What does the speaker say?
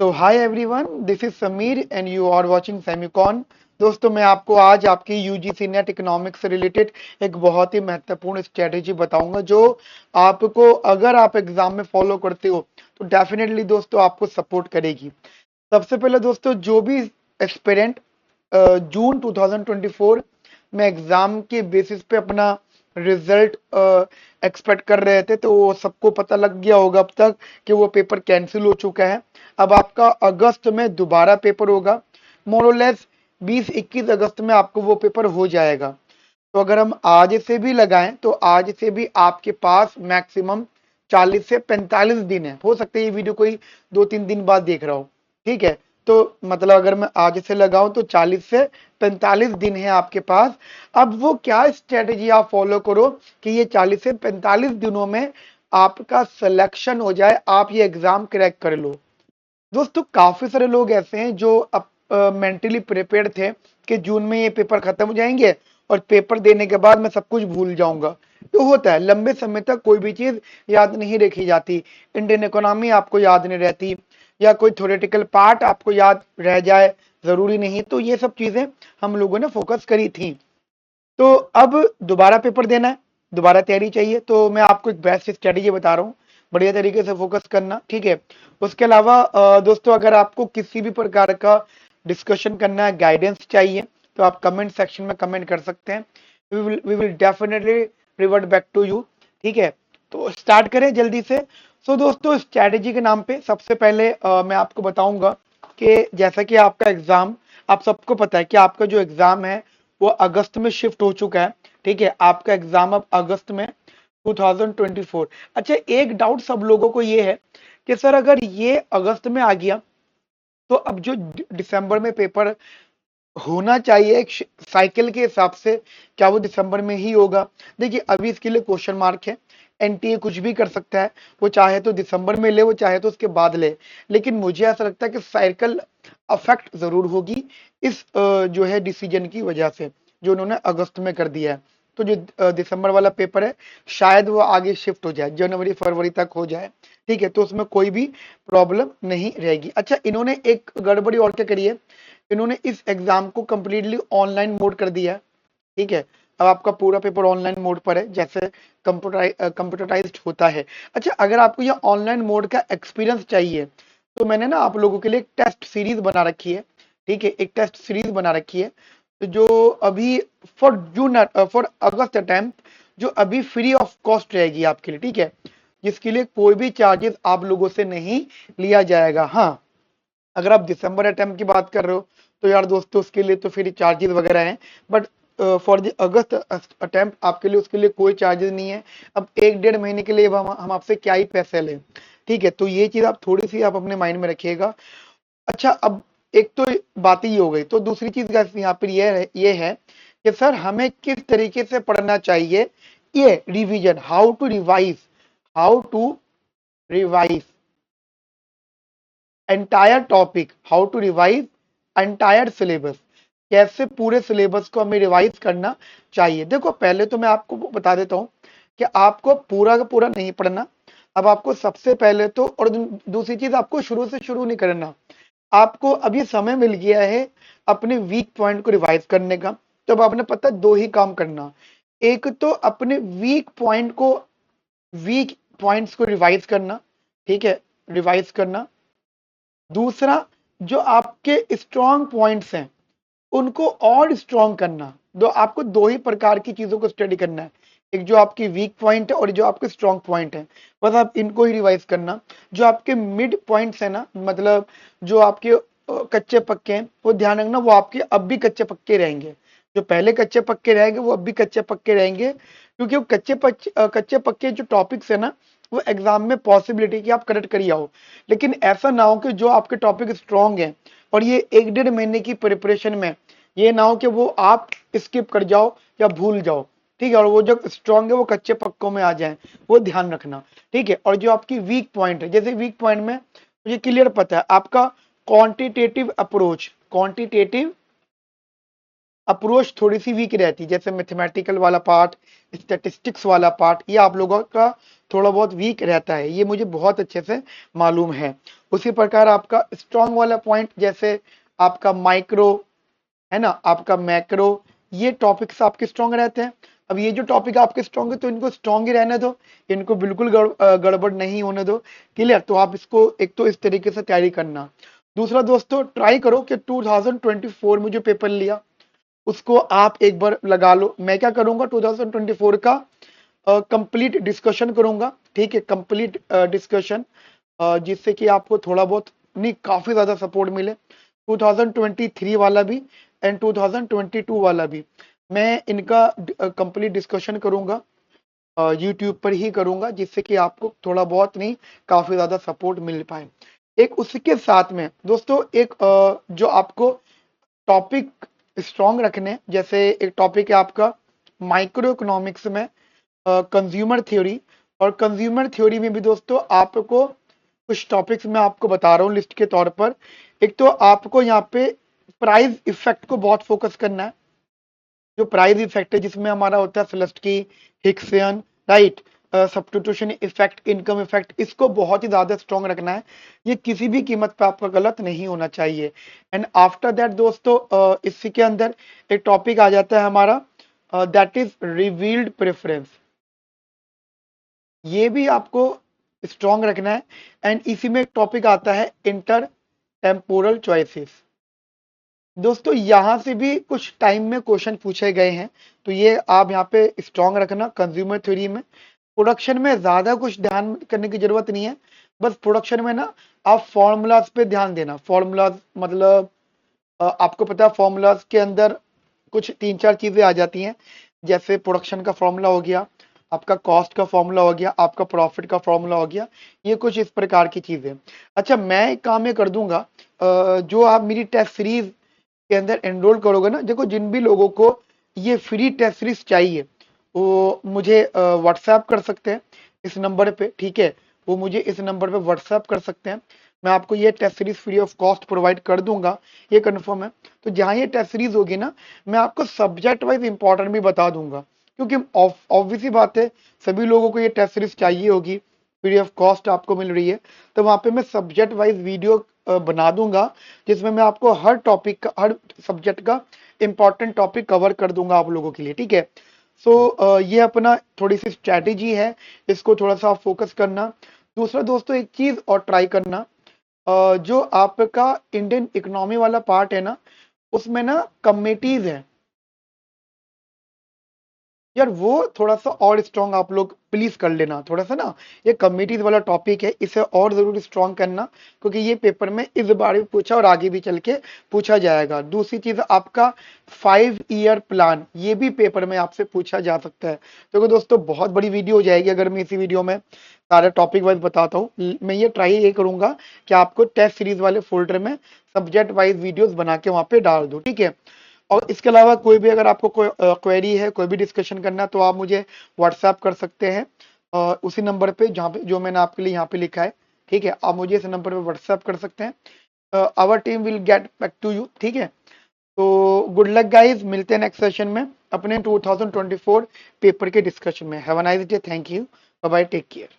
तो hi everyone, this is Sameer and you are watching Semicon. दोस्तों, मैं आपको आज आपकी यूजीसी नेट इकोनॉमिक्स से रिलेटेड एक बहुत ही महत्वपूर्ण स्ट्रेटेजी बताऊंगा जो आपको, अगर आप एग्जाम में फॉलो करते हो तो डेफिनेटली दोस्तों आपको सपोर्ट करेगी। सबसे पहले दोस्तों, जो भी एस्पिरेंट जून 2024 में एग्जाम के बेसिस पे अपना रिजल्ट एक्सपेक्ट कर रहे थे, तो वो सबको पता लग गया होगा अब तक कि वो पेपर कैंसिल हो चुका है। अब आपका अगस्त में दोबारा पेपर होगा, मोरलेस 20-21 अगस्त में आपको वो पेपर हो जाएगा। तो अगर हम आज से भी लगाएं तो आज से भी आपके पास मैक्सिमम 40 से 45 दिन है। हो सकता है ये वीडियो कोई 2-3 दिन बाद देख रहा हो, ठीक है। तो मतलब अगर मैं आज से लगाऊं तो 40 से 45 दिन है आपके पास। अब वो क्या स्ट्रेटेजी आप फॉलो करो कि ये 40 से 45 दिनों में आपका सिलेक्शन हो जाए, आप ये एग्जाम क्रैक कर लो। दोस्तों, काफी सारे लोग ऐसे हैं जो अब मेंटली प्रिपेयर्ड थे कि जून में ये पेपर खत्म हो जाएंगे और पेपर देने के बाद मैं सब कुछ भूल जाऊंगा। तो होता है, लंबे समय तक कोई भी चीज याद नहीं रखी जाती। इंडियन इकोनॉमी आपको याद नहीं रहती, या कोई थ्योरेटिकल पार्ट आपको याद रह जाए, जरूरी नहीं। तो ये सब चीजें हम लोगों ने फोकस करी थी। तो अब दोबारा पेपर देना है, दोबारा तैयारी चाहिए, तो मैं आपको एक बेस्ट स्ट्रेटेजी बता रहा हूँ। बढ़िया तरीके से फोकस करना, ठीक है। उसके अलावा दोस्तों, अगर आपको किसी भी प्रकार का डिस्कशन करना है, गाइडेंस चाहिए, तो आप कमेंट सेक्शन में कमेंट कर सकते हैं। We will definitely revert back to you, ठीक है। तो स्टार्ट करें जल्दी से। सो दोस्तों, स्ट्रेटेजी के नाम पे सबसे पहले मैं आपको बताऊंगा कि जैसा कि आपका एग्जाम, आप सबको पता है कि आपका जो एग्जाम है वो अगस्त में शिफ्ट हो चुका है, ठीक है। आपका एग्जाम अब अगस्त में 2024। अच्छा, एक डाउट सब लोगों को ये है कि सर अगर ये अगस्त में आ गया तो अब जो दिसंबर में पेपर होना चाहिए एक साइकिल के हिसाब से, क्या वो दिसंबर में ही होगा? देखिए, अभी इसके लिए क्वेश्चन मार्क है। एनटीए कुछ भी कर सकता है, वो चाहे तो दिसंबर में ले, वो चाहे तो उसके बाद ले। लेकिन मुझे ऐसा लगता है कि साइकिल अफेक्ट जरूर होगी इस जो है डिसीजन की वजह से, जो उन्होंने अगस्त में कर दिया है। तो जो दिसंबर वाला पेपर है, शायद वो आगे शिफ्ट हो जाए, जनवरी फरवरी तक हो जाए, ठीक है। तो उसमें कोई भी प्रॉब्लम नहीं रहेगी। अच्छा, इन्होंने एक गड़बड़ी और क्या करी है, इन्होंने इस एग्जाम को कंप्लीटली ऑनलाइन मोड कर दिया है, ठीक है। अब आपका पूरा पेपर ऑनलाइन मोड पर है, जैसे कंप्यूटराइज्ड होता है। अच्छा, अगर आपको ये ऑनलाइन मोड का एक्सपीरियंस चाहिए तो मैंने ना आप लोगों के लिए एक टेस्ट सीरीज बना रखी है, ठीक है। एक टेस्ट सीरीज बना रखी है, तो जो अभी फॉर अगस्त अटेम्प्ट, जो अभी फ्री ऑफ कॉस्ट रहेगी आपके लिए, ठीक है। जिसके लिए कोई भी चार्जेस आप लोगों से नहीं लिया जाएगा। हाँ, अगर आप दिसंबर अटेम्प्ट की बात कर रहे हो तो यार दोस्तों, उसके लिए तो फिर चार्जेस वगैरह हैं। But for the August attempt आपके लिए, उसके लिए कोई चार्जेस नहीं है। अब 1-1.5 महीने के लिए हम आपसे क्या ही पैसे लें, ठीक है। तो ये चीज आप थोड़ी सी आप अपने माइंड में रखिएगा। अच्छा, अब एक तो बात ही हो गई, तो दूसरी चीज यहाँ पर ये है कि सर हमें किस तरीके से पढ़ना चाहिए। ये revision, how to revise entire topic, how to revise entire syllabus, कैसे पूरे सिलेबस को हमें रिवाइज करना चाहिए। देखो, पहले तो मैं आपको बता देता हूं कि आपको पूरा का पूरा नहीं पढ़ना। अब आपको सबसे पहले तो, और दूसरी चीज, आपको शुरू से शुरू नहीं करना। आपको अभी समय मिल गया है अपने वीक पॉइंट को रिवाइज करने का। तो अब आपने पता दो ही काम करना। एक तो अपने वीक पॉइंट्स को रिवाइज करना, ठीक है, रिवाइज करना। दूसरा, जो आपके स्ट्रॉन्ग पॉइंट्स हैं उनको और स्ट्रॉन्ग करना। दो, आपको दो ही प्रकार की चीजों को स्टडी करना है। एक जो आपकी वीक पॉइंट है और जो आपके स्ट्रॉन्ग पॉइंट है, बस आप इनको ही रिवाइज करना। जो आपके मिड पॉइंट्स है ना, मतलब जो आपके कच्चे पक्के हैं, वो ध्यान रखना, वो आपके अब भी कच्चे पक्के रहेंगे। जो पहले कच्चे पक्के रहेंगे वो अब भी कच्चे पक्के रहेंगे, क्योंकि वो कच्चे पक्के जो टॉपिक्स है ना, वो एग्जाम में पॉसिबिलिटी कि आप करेक्ट करिए आओ। लेकिन ऐसा ना हो कि जो आपके टॉपिक स्ट्रॉन्ग है और ये 1-1.5 महीने की प्रिपरेशन में ये ना हो कि वो आप स्किप कर जाओ या भूल जाओ, ठीक है। और वो जो स्ट्रॉन्ग है वो कच्चे पक्कों में आ जाए, वो ध्यान रखना, ठीक है। और जो आपकी वीक पॉइंट है, जैसे वीक पॉइंट में मुझे क्लियर पता है आपका क्वांटिटेटिव अप्रोच थोड़ी सी वीक रहती है, जैसे मैथमेटिकल वाला पार्ट, स्टैटिस्टिक्स वाला पार्ट, ये आप लोगों का थोड़ा बहुत वीक रहता है, ये मुझे बहुत अच्छे से मालूम है। उसी प्रकार आपका स्ट्रांग वाला पॉइंट जैसे आपका माइक्रो है ना, आपका मैक्रो, ये टॉपिक्स आपके स्ट्रांग रहते हैं। अब ये जो टॉपिक आपके स्ट्रांग है तो इनको स्ट्रांग ही रहने दो, इनको बिल्कुल गड़बड़ नहीं होने दो। क्लियर? तो आप इसको एक तो इस तरीके से तैयारी करना। दूसरा दोस्तों, ट्राई करो कि 2024 में जो पेपर लिया उसको आप एक बार लगा लो। मैं क्या करूंगा, 2024 का कंप्लीट डिस्कशन करूंगा, ठीक है, कंप्लीट डिस्कशन, जिससे कि आपको थोड़ा बहुत नहीं काफी ज्यादा सपोर्ट मिले। 2023 वाला भी एंड 2022 वाला भी मैं इनका कंप्लीट डिस्कशन करूंगा, यूट्यूब पर ही करूंगा, जिससे कि आपको थोड़ा बहुत नहीं काफी ज्यादा सपोर्ट मिल पाए। एक उसके साथ में दोस्तों एक जो आपको टॉपिक स्ट्रॉन्ग रखने, जैसे एक टॉपिक है आपका माइक्रो इकोनॉमिक्स में कंज्यूमर थ्योरी, और कंज्यूमर थ्योरी में भी दोस्तों आपको कुछ टॉपिक्स मैं आपको बता रहा हूँ लिस्ट के तौर पर। एक तो आपको यहाँ पे प्राइस इफेक्ट को बहुत फोकस करना है। जो प्राइस इफेक्ट है जिसमें हमारा होता है Slutsky, Hicksian, right, substitution effect, income effect, इसको बहुत ही ज्यादा स्ट्रॉन्ग रखना है। ये किसी भी कीमत पे आपका गलत नहीं होना चाहिए। एंड आफ्टर दैट दोस्तों इसी के अंदर एक टॉपिक आ जाता है हमारा, दैट इज रिवील्ड प्रेफरेंस। ये भी आपको स्ट्रॉन्ग रखना है। एंड इसी में एक टॉपिक आता है इंटर टेम्पोरल चॉइसेस। दोस्तों यहां से भी कुछ टाइम में क्वेश्चन पूछे गए हैं, तो ये आप यहाँ पे स्ट्रॉन्ग रखना। कंज्यूमर थ्योरी में प्रोडक्शन में ज्यादा कुछ ध्यान करने की जरूरत नहीं है, बस प्रोडक्शन में ना आप फॉर्मूलाज पे ध्यान देना। फॉर्मूलाज मतलब आपको पता है फॉर्मूलाज के अंदर कुछ तीन चार चीजें आ जाती हैं, जैसे प्रोडक्शन का फॉर्मूला हो गया, आपका कॉस्ट का फॉर्मूला हो गया, आपका प्रॉफिट का फॉर्मूला हो गया, ये कुछ इस प्रकार की चीजें। अच्छा, मैं एक काम ये कर दूंगा, जो आप मेरी टेस्ट सीरीज के अंदर एनरोल करोगे ना, देखो जिन भी लोगों को ये फ्री टेस्ट सीरीज चाहिए वो मुझे व्हाट्सएप कर सकते हैं इस नंबर पे, ठीक है, वो मुझे इस नंबर पे व्हाट्सएप कर सकते हैं। मैं आपको ये test series free of cost provide कर दूंगा, ये कंफर्म है। तो जहां ये टेस्ट सीरीज होगी ना, मैं आपको सब्जेक्ट वाइज इंपॉर्टेंट भी बता दूंगा, क्योंकि ऑब्वियस ही बात है सभी लोगों को ये टेस्ट सीरीज चाहिए होगी, फ्री ऑफ कॉस्ट आपको मिल रही है, तो वहां पे मैं सब्जेक्ट वाइज वीडियो बना दूंगा, जिसमें मैं आपको हर टॉपिक का, हर सब्जेक्ट का इंपॉर्टेंट टॉपिक कवर कर दूंगा आप लोगों के लिए, ठीक है। सो ये अपना थोड़ी सी स्ट्रैटेजी है, इसको थोड़ा सा आप फोकस करना। दूसरा दोस्तों एक चीज और ट्राई करना, जो आपका इंडियन इकोनॉमी वाला पार्ट है ना, उसमें ना कमिटीज है यार, वो थोड़ा सा और स्ट्रॉन्ग आप लोग प्लीज कर लेना थोड़ा सा ना। ये कमिटीज वाला टॉपिक है, इसे और जरूर स्ट्रॉन्ग करना, क्योंकि ये पेपर में इस बार भी पूछा और आगे भी चल के पूछा जाएगा। दूसरी चीज आपका 5 ईयर प्लान, ये भी पेपर में आपसे पूछा जा सकता है। तो दोस्तों बहुत बड़ी वीडियो हो जाएगी अगर मैं इसी वीडियो में सारे टॉपिक वाइज बताता हूँ। मैं ये ट्राई ये करूंगा कि आपको टेस्ट सीरीज वाले फोल्डर में सब्जेक्ट वाइज वीडियोस बना के वहां पे डाल दूं, ठीक है। और इसके अलावा कोई भी अगर आपको कोई क्वेरी है, कोई भी डिस्कशन करना है, तो आप मुझे व्हाट्सएप कर सकते हैं उसी नंबर पे जहाँ पे जो मैंने आपके लिए यहाँ पे लिखा है, ठीक है। आप मुझे इस नंबर पे व्हाट्सएप कर सकते हैं। Our team will get back to you, ठीक है। तो गुड लक गाइज, मिलते हैं नेक्स्ट सेशन में अपने 2024 पेपर के डिस्कशन में। Have a nice day, thank you, bye bye, take care.